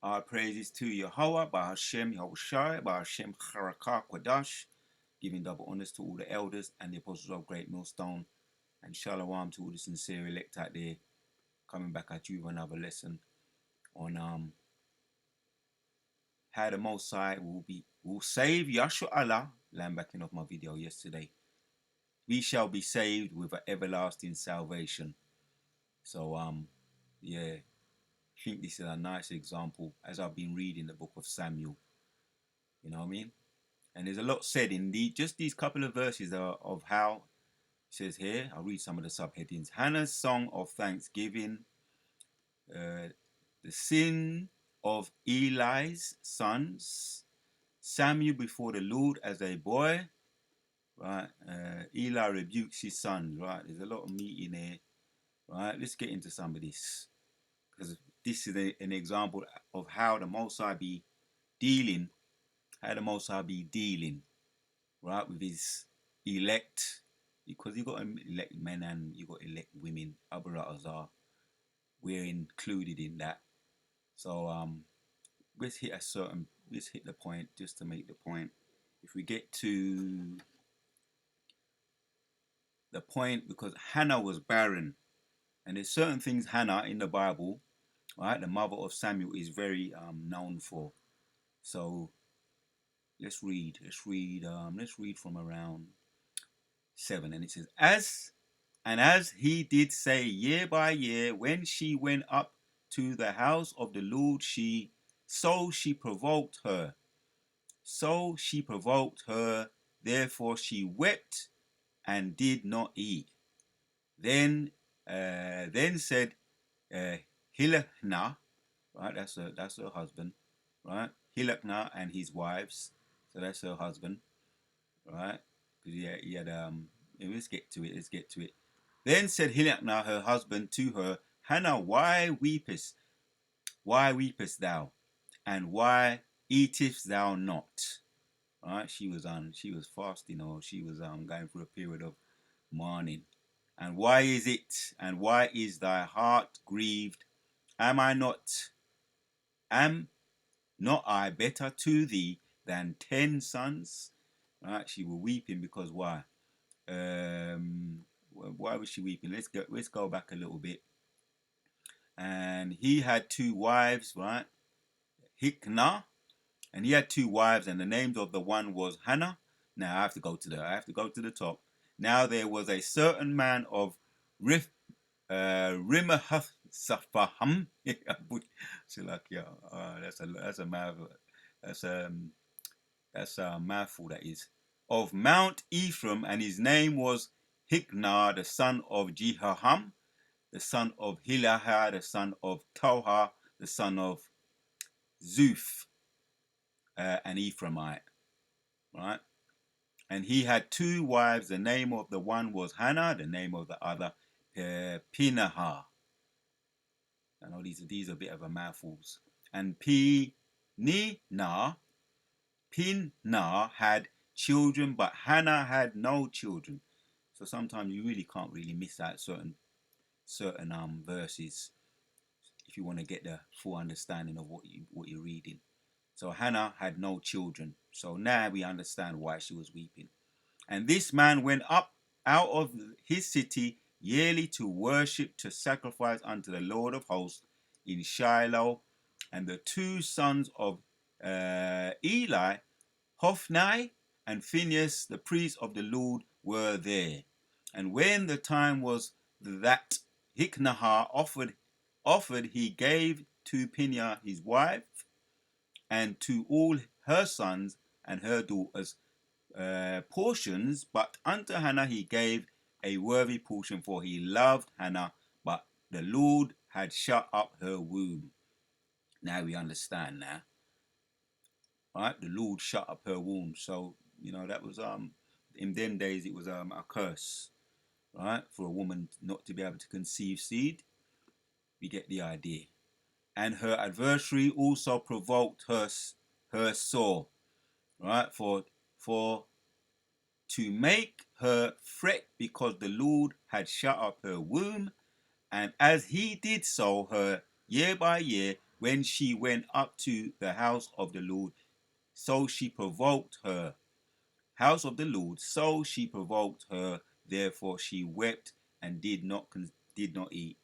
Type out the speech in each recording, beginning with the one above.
Our praises to Yahweh, by Hashem Yahushai, by Hashem Charakah Kwadash, giving double honors to all the elders and the apostles of Great Millstone, and shalom to all the sincere elect out there, coming back at you with another lesson on how the Most High will save Yahshua Allah. Land backing off my video yesterday. We shall be saved with an everlasting salvation. So yeah, I think this is a nice example as I've been reading the book of Samuel. You know what I mean? And there's a lot said in just these couple of verses of how it says here. I'll read some of the subheadings. Hannah's song of thanksgiving, the sin of Eli's sons, Samuel before the Lord as a boy, right? Eli rebukes his sons, right? There's a lot of meat in here, right? Let's get into some of this, because this is an example of how the Most High be dealing, right, with his elect, because you got elect men and you got elect women. We're included in that. So let's hit the point just to make the point. If we get to the point, because Hannah was barren, and there's certain things Hannah in the Bible, right, the mother of Samuel, is very known for. So let's read from around 7, and it says, as he did say year by year, when she went up to the house of the Lord, so she provoked her. Therefore she wept and did not eat. Then said Hilkiah, right? That's her husband, right? Hilkiah and his wives. So that's her husband, right? Because he had Let's get to it. Then said Hilkiah her husband to her, Hannah, why weepest thou, and why eatest thou not? Right? She was fasting, or she was going through a period of mourning. And why is thy heart grieved? Am not I better to thee than 10 sons? Right? She was weeping because why? Why was she weeping? Let's go back a little bit. And he had 2 wives, right? Hilkiah, and he had 2 wives, and the names of the one was Hannah. Now I have to go to the top. Now there was a certain man of Rimahasafaham. That's a mouthful. That is of Mount Ephraim, and his name was Hilkiah, the son of Jehoram, the son of Hilaha, the son of Toha, the son of Zuph, an Ephraimite, right? And he had 2 wives. The name of the one was Hannah, the name of the other Pinahah. I know these are a bit of a mouthfuls. And Pinah had children, but Hannah had no children. So sometimes you really can't miss out certain verses if you want to get the full understanding of what you're reading. So Hannah had no children. So now we understand why she was weeping. And this man went up out of his city yearly to worship, to sacrifice unto the Lord of hosts in Shiloh. And the 2 sons of Eli, Hophni and Phinehas, the priests of the Lord, were there. And when the time was that Hilkiah offered, he gave to Phinehas his wife, and to all her sons and her daughters portions, but unto Hannah he gave a worthy portion, for he loved Hannah, but the Lord had shut up her womb. Now we understand now. Right? The Lord shut up her womb. So, that was in them days it was a curse, right? For a woman not to be able to conceive seed. We get the idea. And her adversary also provoked her sore, right? For to make her fret, because the Lord had shut up her womb, and as he did so, her year by year when she went up to the house of the Lord, so she provoked her. House of the Lord, so she provoked her. Therefore she wept and did not eat.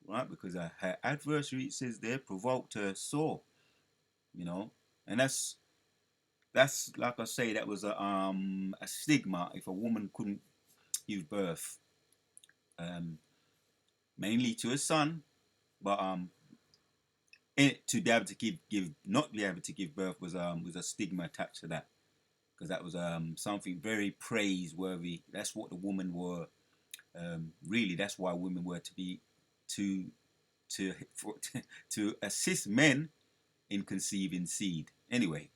Right, because her adversary, it says there, provoked her sore. You know, and that's like I say, that was a stigma if a woman couldn't give birth, um, mainly to a son, but to be able to give not be able to give birth was a stigma attached to that, because that was something very praiseworthy. That's what the women were. Really, that's why women were to be to to for, to assist men in conceiving seed. Anyway,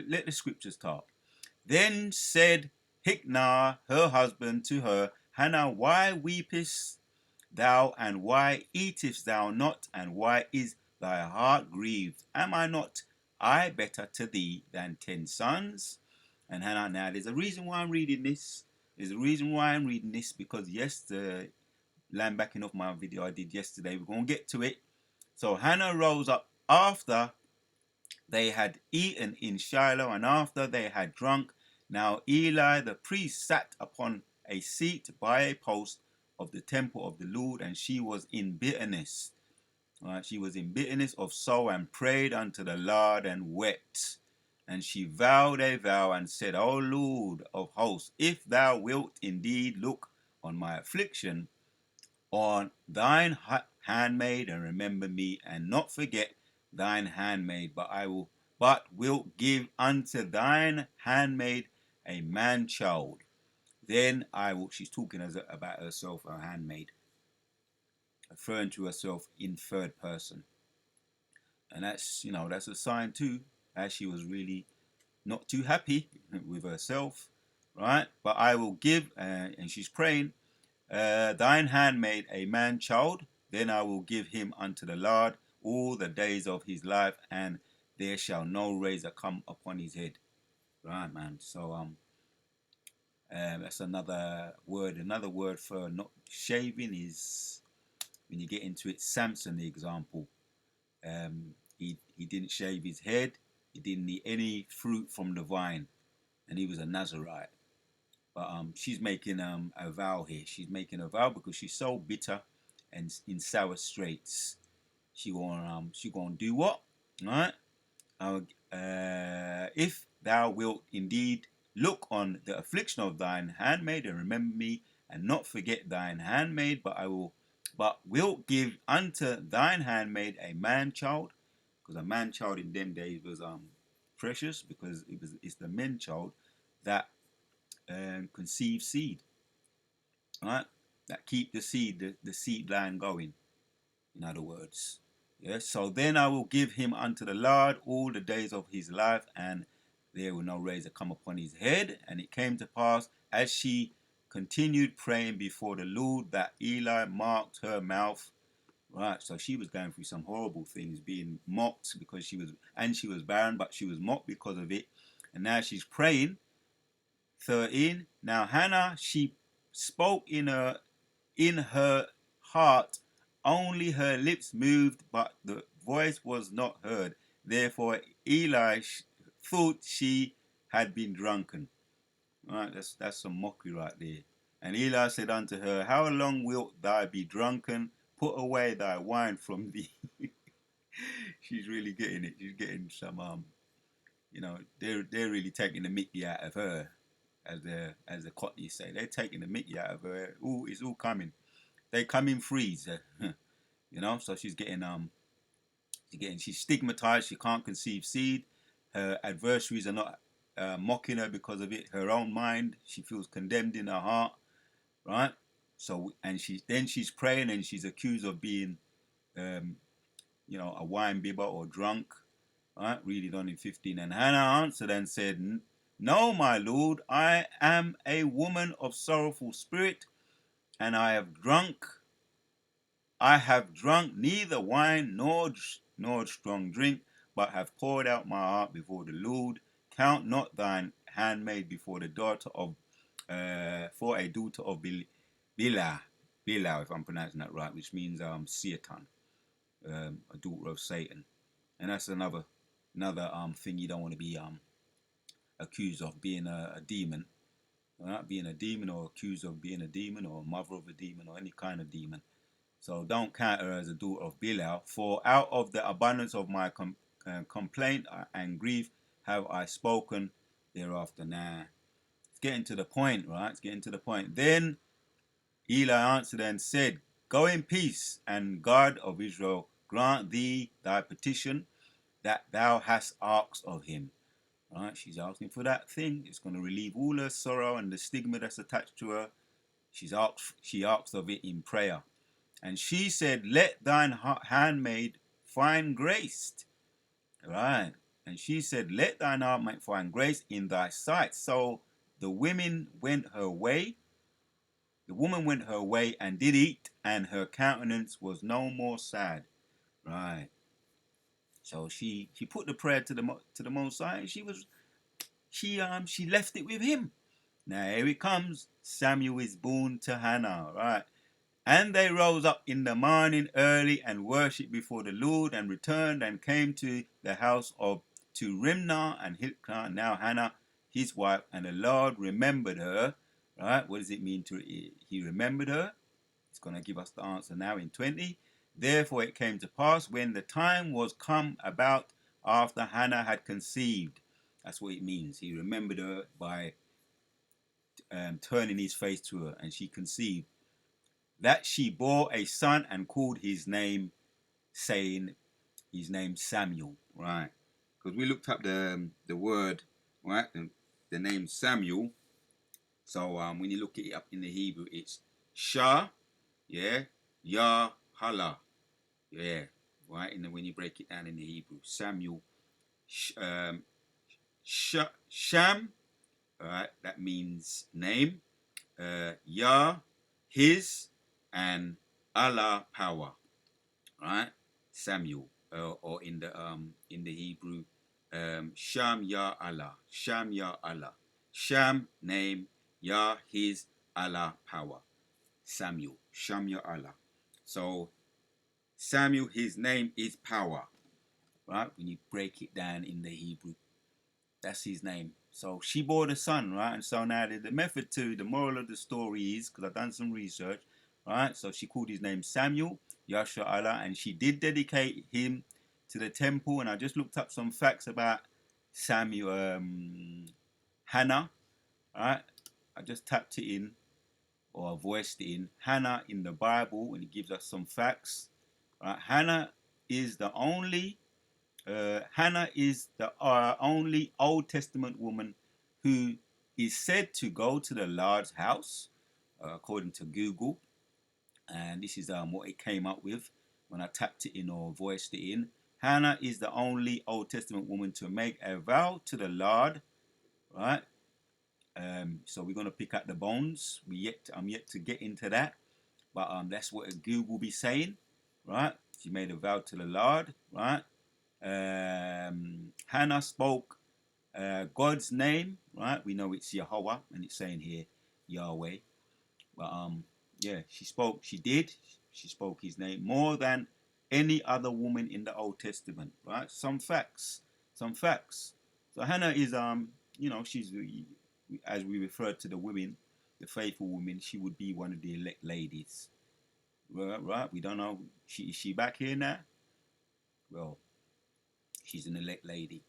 let the scriptures talk. Then said Hicknah, her husband, to her, Hannah, why weepest thou, and why eatest thou not, and why is thy heart grieved? Am I not I better to thee than 10 sons? And Hannah, now there's a reason why I'm reading this. There's a reason why I'm reading this, because yes, the land backing off my video I did yesterday, we're going to get to it. So Hannah rose up after they had eaten in Shiloh, and after they had drunk. Now Eli the priest sat upon a seat by a post of the temple of the Lord, and she was in bitterness. She was in bitterness of soul, and prayed unto the Lord, and wept. And she vowed a vow, and said, O Lord of hosts, if thou wilt indeed look on my affliction, on thine handmaid, and remember me, and not forget thine handmaid, but wilt give unto thine handmaid a man child, then I will. She's talking about herself, her handmaid, referring to herself in third person, and that's a sign too, as she was really not too happy with herself, right? But I will give, and she's praying, thine handmaid a man child, then I will give him unto the Lord all the days of his life, and there shall no razor come upon his head. Right, man. So that's another word. Another word for not shaving is when you get into it. Samson, the example. He didn't shave his head. He didn't eat any fruit from the vine, and he was a Nazarite. But she's making a vow here. She's making a vow because she's so bitter and in sour straits. She gonna do what? All right. If thou wilt indeed look on the affliction of thine handmaid, and remember me, and not forget thine handmaid, but wilt give unto thine handmaid a man child, because a man child in them days was precious, because it's the men child that conceive seed, right? That keep the seed line going. In other words, yes. So then I will give him unto the Lord all the days of his life, and there will no razor come upon his head. And it came to pass, as she continued praying before the Lord, that Eli marked her mouth. Right, so she was going through some horrible things, being mocked because she was barren, but she was mocked because of it. And now she's praying. 13. Now Hannah, she spoke in her heart, only her lips moved, but the voice was not heard. Therefore Eli thought she had been drunken. Right, that's some mockery right there. And Eli said unto her, How long wilt thou be drunken? Put away thy wine from thee. She's really getting it. She's getting some they're really taking the mickey out of her, as the Cockneys say. They're taking the mickey out of her. Ooh, it's all coming. They come in threes. So she's stigmatized. She can't conceive seed. Her adversaries are not mocking her because of it. Her own mind, she feels condemned in her heart, right? So, and she's praying, and she's accused of being, a wine bibber or drunk. Right? Read it on in 15. And Hannah answered and said, No, my lord, I am a woman of sorrowful spirit, and I have drunk neither wine nor strong drink, but have poured out my heart before the Lord. Count not thine handmaid before the daughter of for a daughter of Bilhah, if I'm pronouncing that right, which means Satan, a daughter of Satan. and that's another thing you don't want to be accused of, being a demon, right? Being a demon, or accused of being a demon, or mother of a demon, or any kind of demon. So don't count her as a daughter of Belial. For out of the abundance of my complaint and grief have I spoken thereafter. Now, it's getting to the point, right? It's getting to the point. Then Eli answered and said, Go in peace, and God of Israel grant thee thy petition that thou hast asked of him. Right? She's asking for that thing. It's going to relieve all her sorrow and the stigma that's attached to her. She asked of it in prayer. And she said, Let thine handmaid find grace. Right. And she said, Let thine handmaid find grace in thy sight. So the women went her way. The woman went her way and did eat, and her countenance was no more sad. Right. So she put the prayer to the Most High, and she left it with him. Now here it comes. Samuel is born to Hannah. Right. And they rose up in the morning early and worshipped before the Lord, and returned and came to the house to Rimnah and Hilkiah, now Hannah, his wife, and the Lord remembered her. Right? What does it mean he remembered her? It's going to give us the answer now in 20. Therefore it came to pass, when the time was come about after Hannah had conceived. That's what it means. He remembered her by turning his face to her, and she conceived, that she bore a son and called his name, saying, his name Samuel. Right? Because we looked up the word, right? The name Samuel. So when you look it up in the Hebrew, it's Shah, yeah, Yah, Hala, yeah, right. And then when you break it down in the Hebrew, Samuel, Sham, all right, that means name. Yah, his, and Allah, power. Right, Samuel, or in the Hebrew, Sham Yah Allah, Sham Yah Allah, Sham name, Yah his, Allah power. Samuel, Sham Yah Allah. So Samuel, his name is power. Right, when you break it down in the Hebrew, that's his name. So she bore the son, right? And so now the method to the moral of the story is, because I've done some research, right? So she called his name Samuel, Yasha Allah, and she did dedicate him to the temple. And I just looked up some facts about Samuel, Hannah, right? I just tapped it in, or voiced it in. Hannah in the Bible, and it gives us some facts. Right? Hannah is the only only Old Testament woman who is said to go to the Lord's house, according to Google. And this is what it came up with when I tapped it in or voiced it in. Hannah is the only Old Testament woman to make a vow to the Lord, right? So we're going to pick up the bones. I'm yet to get into that, but that's what Google be saying, right? She made a vow to the Lord, right? Hannah spoke God's name, right? We know it's Yahweh, and it's saying here Yahweh. But yeah, she spoke his name more than any other woman in the Old Testament, right? Some facts. So Hannah is she's, as we refer to the women, the faithful women, she would be one of the elect ladies. Right? We don't know. Is she back here now? Well, she's an elect lady.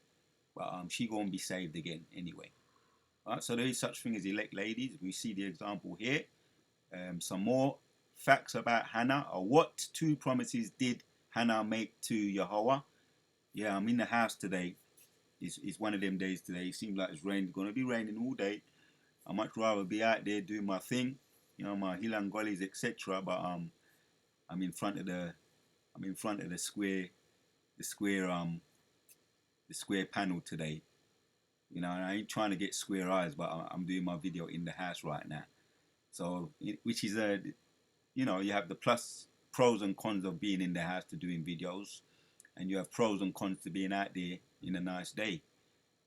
But she gonna be saved again anyway. Right, so there is such thing as elect ladies. We see the example here. Some more facts about Hannah. What two promises did Hannah make to Yahweh? Yeah, I'm in the house today. It's one of them days today. It seems like it's gonna be raining all day. I much rather be out there doing my thing, my hill and gullies, etc. But I'm in front of the square panel today. I ain't trying to get square eyes, but I'm doing my video in the house right now. So, which is you have the pros and cons of being in the house to doing videos, and you have pros and cons to being out there in a nice day.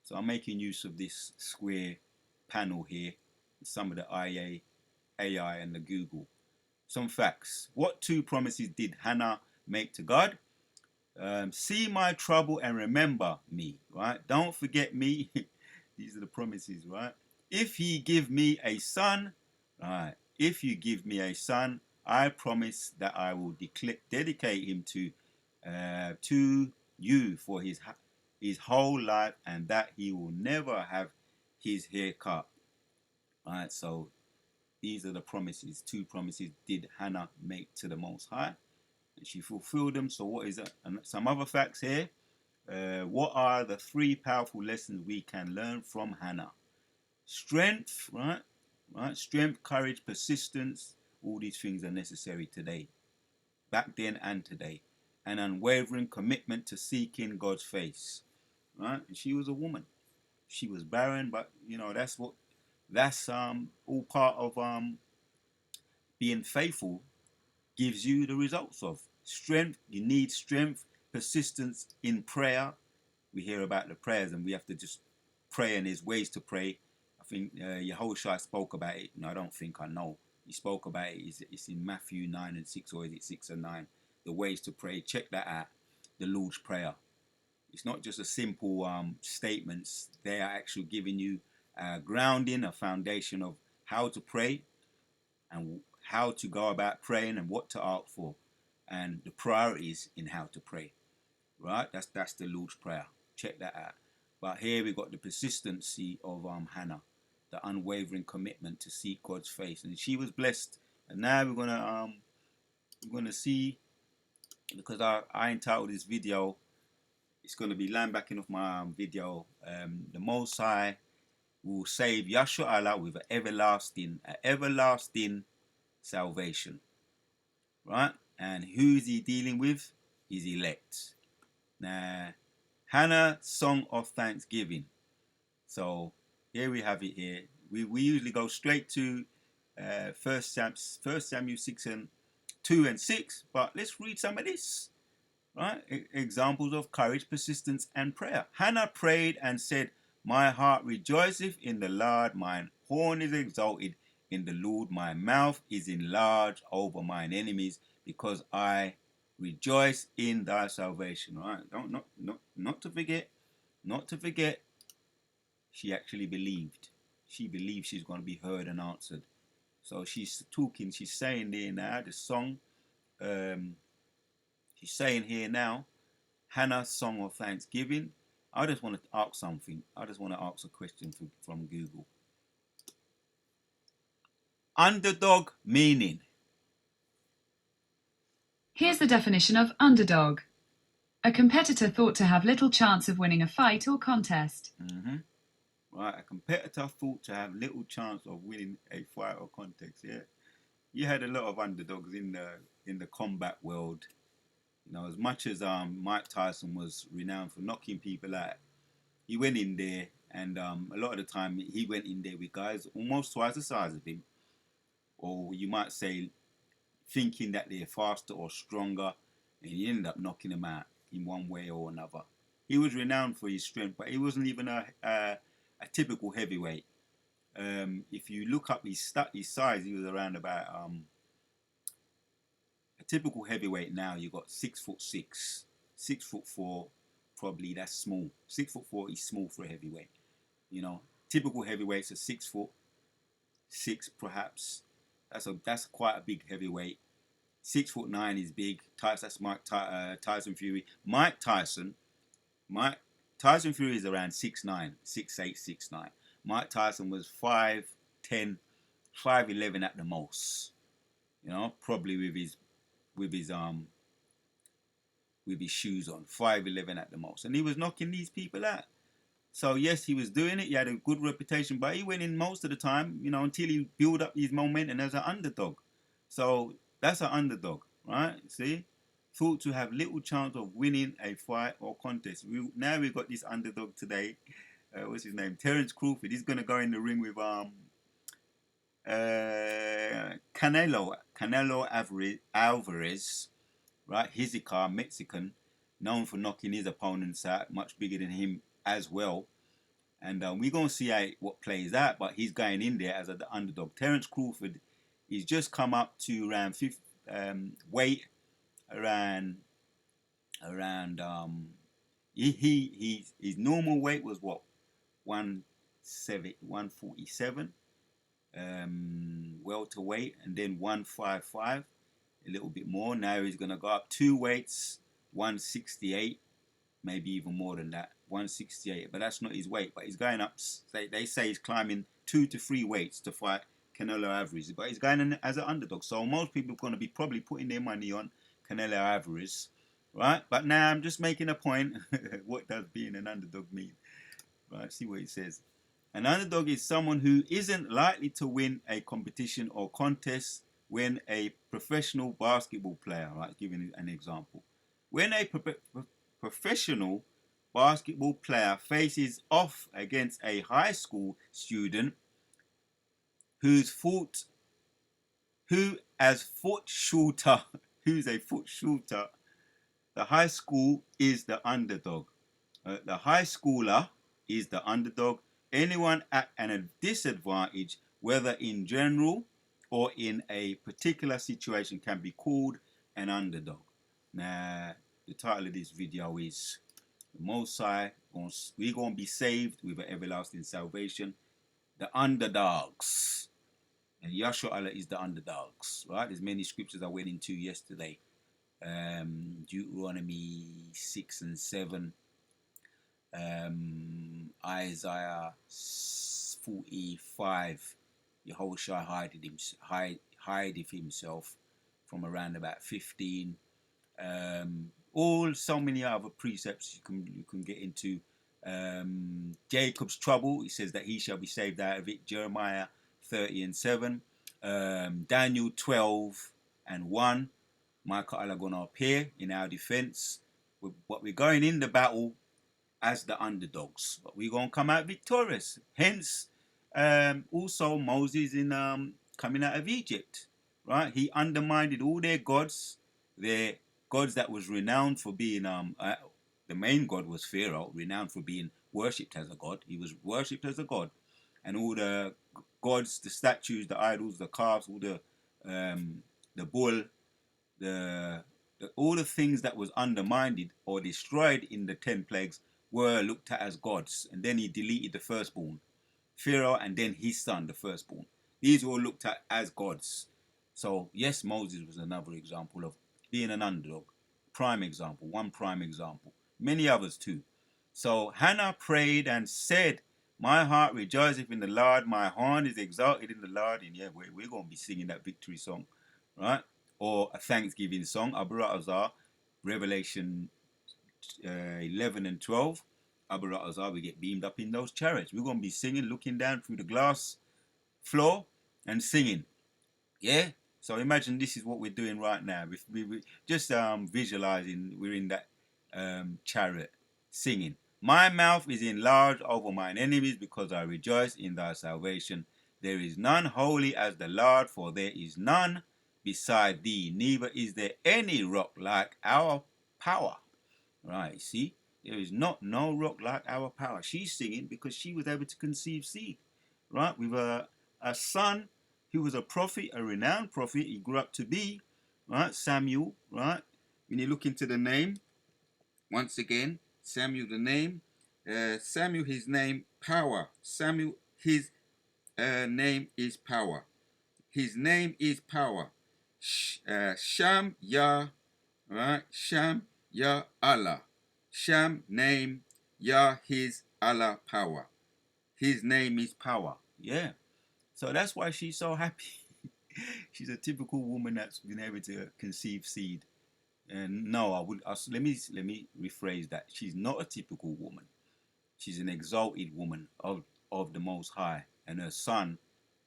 So I'm making use of this square panel here, some of the AI, and the Google. Some facts. What two promises did Hannah make to God? See my trouble and remember me, right? Don't forget me. These are the promises, right? If ye give me a son, right? If you give me a son, I promise that I will dedicate him to you for his whole life, and that he will never have his hair cut. Right. So these are the promises. Two promises did Hannah make to the Most High, and she fulfilled them. So what is that? And some other facts here. What are the three powerful lessons we can learn from Hannah? Strength, right? Right? Strength, courage, persistence. All these things are necessary today, back then and today. An unwavering commitment to seeking God's face, right? And she was a woman. She was barren, but that's all part of being faithful gives you the results of strength. You need strength, persistence in prayer. We hear about the prayers, and we have to just pray, and there's ways to pray. I think Yahushua spoke about it. No, I don't think, I know. He spoke about it. It's in Matthew 9 and 6, or is it 6 and 9? The ways to pray. Check that out. The Lord's Prayer. It's not just a simple statements. They are actually giving you grounding, a foundation of how to pray and how to go about praying and what to ask for, and the priorities in how to pray. Right? That's the Lord's Prayer. Check that out. But here we got the persistency of Hannah, the unwavering commitment to seek God's face, and she was blessed. And now we're gonna see, because I entitled this video. It's gonna be linebacking off my video. The Most High will save Yahshua Allah with an everlasting salvation, right? And who is he dealing with? His elect. Now, Hannah, song of thanksgiving. So here we have it here. We usually go straight to First Samuel 6 and 2 and 6, but let's read some of this. Right? Examples of courage, persistence, and prayer. Hannah prayed and said, my heart rejoiceth in the Lord, mine horn is exalted in the Lord, my mouth is enlarged over mine enemies, because I rejoice in thy salvation. Right? Not to forget, she actually believed. She believed she's going to be heard and answered. So she's saying there now, the song, she's saying here now, Hannah's song of thanksgiving. I just want to ask something. I just want to ask a question from Google. Underdog meaning. Here's the definition of underdog. A competitor thought to have little chance of winning a fight or contest. Right, a competitor thought to have little chance of winning a fight or contest. Yeah, you had a lot of underdogs in the combat world. As much as Mike Tyson was renowned for knocking people out, he went in there, and a lot of the time he went in there with guys almost twice the size of him, or you might say thinking that they're faster or stronger, and he ended up knocking them out in one way or another. He was renowned for his strength, but he wasn't even a typical heavyweight. If you look up his size, he was around about a typical heavyweight. Now you got 6'6", 6'4", probably that's small. 6'4" is small for a heavyweight. Typical heavyweights are 6'6", perhaps. That's quite a big heavyweight. 6'9" is big. That's Tyson Fury. Tyson Fury is around 6'9", 6'8", 6'9". Mike Tyson was 5'10", 5'11" at the most. Probably with his shoes on, 5'11" at the most, and he was knocking these people out. So yes, he was doing it. He had a good reputation, but he went in most of the time, until he built up his momentum as an underdog. So that's an underdog, right? See, thought to have little chance of winning a fight or contest. Now we've got this underdog today. What's his name? Terence Crawford. He's gonna go in the ring with Canelo Alvarez, right? Hizicar, Mexican, known for knocking his opponents out, much bigger than him as well. And we're going to see what plays out, but he's going in there as the underdog. Terence Crawford, he's just come up to around weight around around his normal weight was what, 147, welterweight, and then 155, a little bit more. Now he's gonna go up two weights, 168, maybe even more than that, 168. But that's not his weight. But he's going up. They say he's climbing 2 to 3 weights to fight Canelo Alvarez. But he's going in as an underdog. So most people are going to be probably putting their money on Canelo Alvarez, right? But now I'm just making a point. What does being an underdog mean? Right? See what it says. An underdog is someone who isn't likely to win a competition or contest when a professional basketball player, right? Giving an example. When a professional basketball player faces off against a high school student who's foot who as foot shooter who's a foot shooter, the high school is the underdog. The high schooler is the underdog. Anyone at a disadvantage, whether in general or in a particular situation, can be called an underdog. Now, the title of this video is "The Most High, we're going to be saved with an everlasting salvation." The underdogs. And Yahshua Allah is the underdogs, right? There's many scriptures I went into yesterday. Deuteronomy 6 and 7. Isaiah 45, Yehoshua hideth himself, from around about 15. So many other precepts you can get into. Jacob's trouble, it says that he shall be saved out of it. Jeremiah 30 and 7. Daniel 12 and 1. Michael Allah gonna appear in our defense. But we're going in the battle as the underdogs, but we're gonna come out victorious. Hence, also Moses in coming out of Egypt, right? He undermined all their gods that was renowned for being the main god was Pharaoh, renowned for being worshipped as a god. He was worshipped as a god, and all the gods, the statues, the idols, the calves, all the bull, all the things that was undermined or destroyed in the 10 plagues were looked at as gods. And then he deleted the firstborn, Pharaoh, and then his son, the firstborn. These were looked at as gods. So yes, Moses was another example of being an underdog. One prime example. Many others too. So Hannah prayed and said, "My heart rejoiceth in the Lord, my horn is exalted in the Lord." And yeah, we're going to be singing that victory song, right? Or a thanksgiving song, Abaratazar, Revelation 11 and 12. Abaratazar, we get beamed up in those chariots. We're going to be singing, looking down through the glass floor and singing. Yeah? So imagine this is what we're doing right now. We just visualizing we're in that chariot singing. "My mouth is enlarged over mine enemies, because I rejoice in thy salvation. There is none holy as the Lord, for there is none beside thee, neither is there any rock like our power." Right, see? There is no rock like our power. She's singing because she was able to conceive seed, right? With a son who was a prophet, a renowned prophet. He grew up to be, right? Samuel, right? When you look into the name, once again, Samuel, the name. Samuel, his name, power. Samuel, his name is power. His name is power. Sham Yah, right? Sham Yah Allah. Sham name, Yah his, Allah power. His name is power. Yeah. So that's why she's so happy. She's a typical woman that's been able to conceive seed. And no, let me rephrase that. She's not a typical woman. She's an exalted woman of the Most High, and her son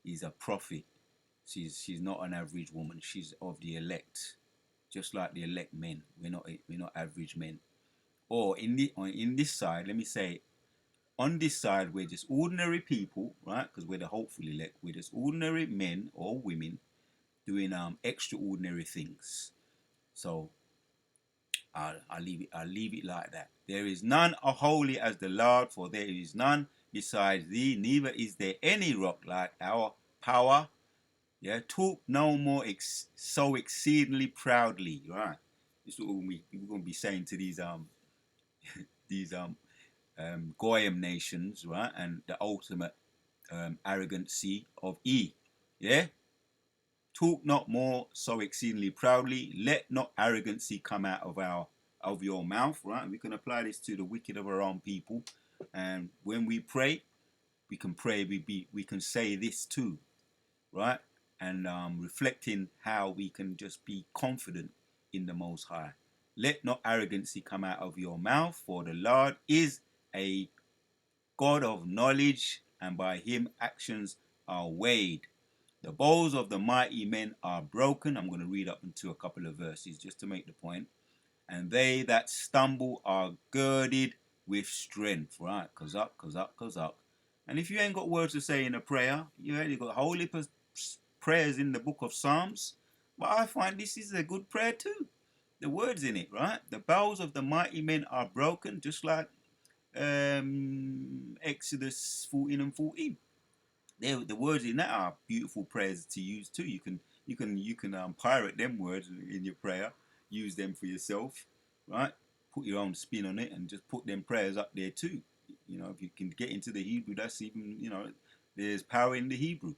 is a prophet. She's not an average woman. She's of the elect, just like the elect men. We're not average men. Or in this side, let me say, on this side, we're just ordinary people, right? Because we're the hopeful elect. We're just ordinary men or women doing extraordinary things. So I'll leave it like that. There is none holy as the Lord, for there is none besides thee, neither is there any rock like our power. Yeah, talk no more so exceedingly proudly, right? This is what we're gonna be saying to these Goyim nations, right? And the ultimate arrogancy of E. Yeah? Talk not more so exceedingly proudly. Let not arrogancy come out of your mouth, right? And we can apply this to the wicked of our own people. And when we pray, we can say this too, right? And reflecting how we can just be confident in the Most High. Let not arrogancy come out of your mouth, for the Lord is a God of knowledge, and by him actions are weighed. The bows of the mighty men are broken. I'm going to read up into a couple of verses just to make the point. And they that stumble are girded with strength. Right? Kazak, kazak, kazak. And if you ain't got words to say in a prayer, you ain't got holy prayers in the book of Psalms. But I find this is a good prayer too. The words in it, right? The bows of the mighty men are broken, just like Exodus 14 and 14. The words in that are beautiful prayers to use too. You can pirate them words in your prayer, use them for yourself, right? Put your own spin on it and just put them prayers up there too. You know, if you can get into the Hebrew, that's even, there's power in the Hebrew.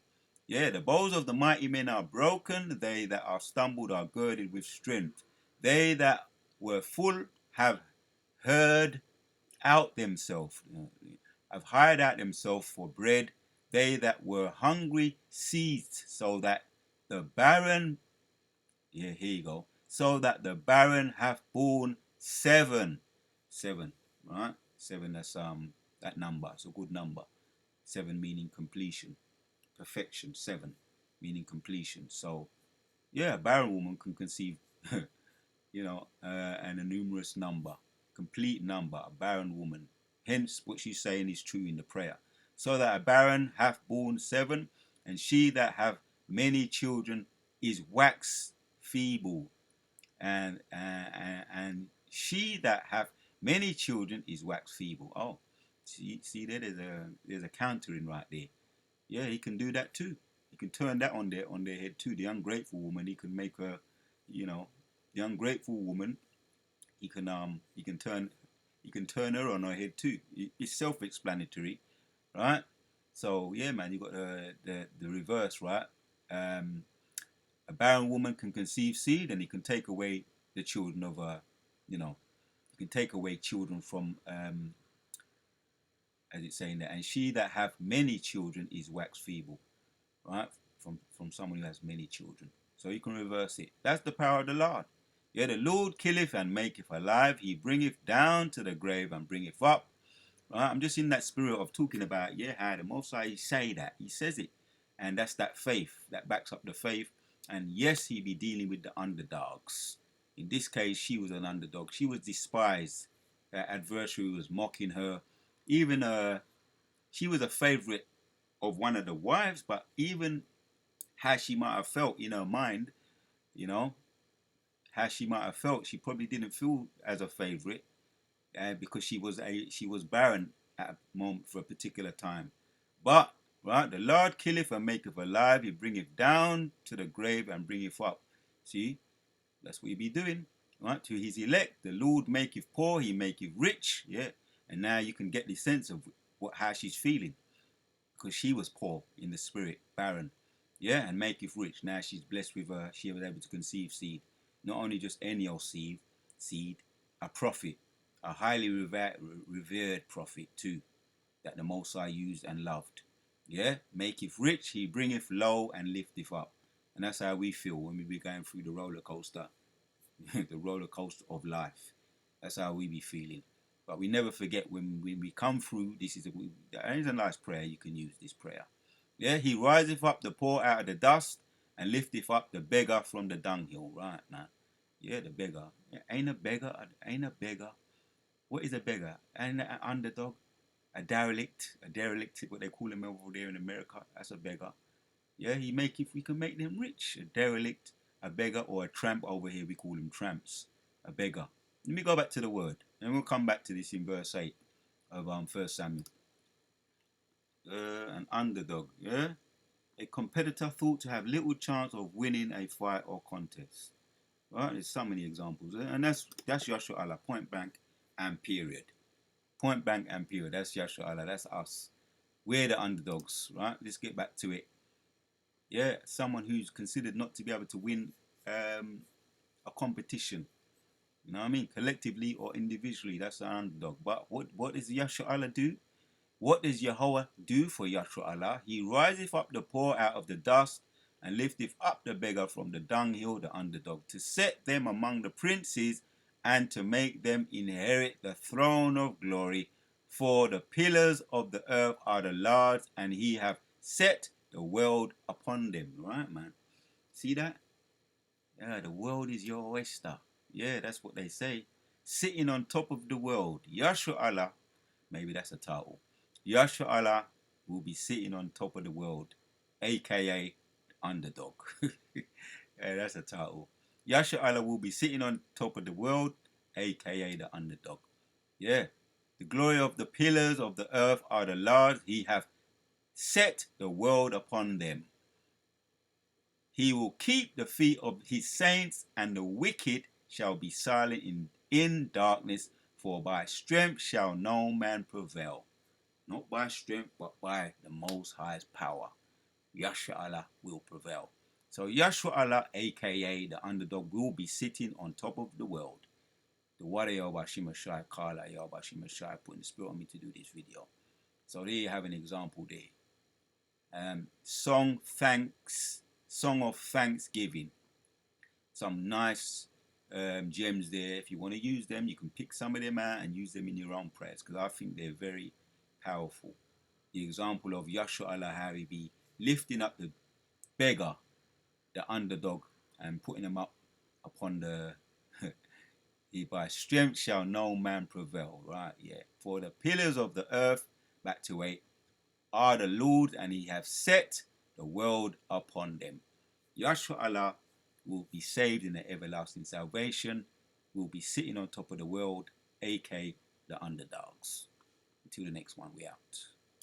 Yeah, the bows of the mighty men are broken. They that are stumbled are girded with strength. They that were full have heard out themselves, have hired out themselves for bread. They that were hungry ceased, so that the barren, yeah, here you go, so that the barren have borne seven. Seven, right? Seven, that's that number, it's a good number. Seven meaning completion, perfection. Seven meaning completion. So yeah, a barren woman can conceive and a numerous number, complete number, a barren woman. Hence, what she's saying is true in the prayer. So that a barren hath borne seven, and she that hath many children is wax feeble, and she that hath many children is wax feeble. Oh, see there's a countering right there. Yeah, he can do that too. He can turn that on their head too. The ungrateful woman, he can make her, you know, the ungrateful woman, he can turn her on her head too. It's self-explanatory, right? So yeah, man, you got the reverse, right? A barren woman can conceive seed, and he can take away the children of he can take away children from as it's saying there. And she that hath many children is wax feeble, right? From someone who has many children. So you can reverse it. That's the power of the Lord. Yeah, the Lord killeth and maketh alive. He bringeth down to the grave and bringeth up. Right? I'm just in that spirit of talking about, yeah, how the Most High, he say that. He says it. And that's that faith that backs up the faith. And yes, he be dealing with the underdogs. In this case, she was an underdog. She was despised. Her adversary was mocking her. Even she was a favorite of one of the wives, but even how she might have felt in her mind, you know, how she might have felt, she probably didn't feel as a favorite because she was barren at a moment for a particular time. But right, the Lord killeth and maketh alive; he bringeth down to the grave and bringeth up. See, that's what he be doing, right? To his elect, the Lord maketh poor, he maketh rich. Yeah, and now you can get the sense of how she's feeling, because she was poor in the spirit, barren, yeah, and maketh rich. Now she's blessed with she was able to conceive seed, not only just any old seed, a prophet, a highly revered prophet too, that the Most High used and loved. Yeah, maketh rich, he bringeth low and lifteth up, and that's how we feel when we be going through the roller coaster, the roller coaster of life. That's how we be feeling. But we never forget when we come through. This is a nice prayer. You can use this prayer. Yeah, he riseth up the poor out of the dust and lifteth up the beggar from the dunghill. Right now, yeah, the beggar. Ain't a beggar. Ain't a beggar. What is a beggar? Ain't an underdog. A derelict. A derelict. What they call him over there in America. That's a beggar. Yeah, we can make them rich. A derelict, a beggar, or a tramp over here. We call them tramps. A beggar. Let me go back to the word, and we'll come back to this in verse 8 of 1 Samuel. An underdog. Yeah, a competitor thought to have little chance of winning a fight or contest. Right? There's so many examples, and that's Yashua Allah, point blank and period. Point blank and period. That's Yashua Allah. That's us. We're the underdogs, right? Let's get back to it. Yeah, someone who's considered not to be able to win a competition. You know what I mean? Collectively or individually, that's an underdog. But what does Yashua Allah do? What does Yahweh do for Yashua Allah? He riseth up the poor out of the dust and lifteth up the beggar from the dunghill, the underdog, to set them among the princes and to make them inherit the throne of glory. For the pillars of the earth are the Lord's, and he hath set the world upon them. Right, man? See that? Yeah, the world is your oyster. Yeah, that's what they say. Sitting on top of the world. Yashua Allah, maybe that's a title. Yashua Allah will be sitting on top of the world, aka underdog. Yeah, that's a title. Yashua Allah will be sitting on top of the world, aka the underdog. Yeah. The glory of the pillars of the earth are the Lord. He hath set the world upon them. He will keep the feet of his saints, and the wicked shall be silent in darkness, for by strength shall no man prevail. Not by strength, but by the Most High's power. Yashua Allah will prevail. So Yashua Allah, aka the underdog, will be sitting on top of the world. The Wada Yawbashima Shai Kala Yawbashima Shai putting the spirit on me to do this video. So there you have an example there. Song of thanksgiving. Some nice gems there. If you want to use them, you can pick some of them out and use them in your own prayers, because I think they're very powerful. The example of Yashua Allah, how he be lifting up the beggar, the underdog, and putting him up upon the he by strength shall no man prevail. Right, yeah. For the pillars of the earth, back to 8, are the Lord, and he hath set the world upon them. Yashua Allah will be saved in the everlasting salvation, will be sitting on top of the world, aka the underdogs. Until the next one, we out.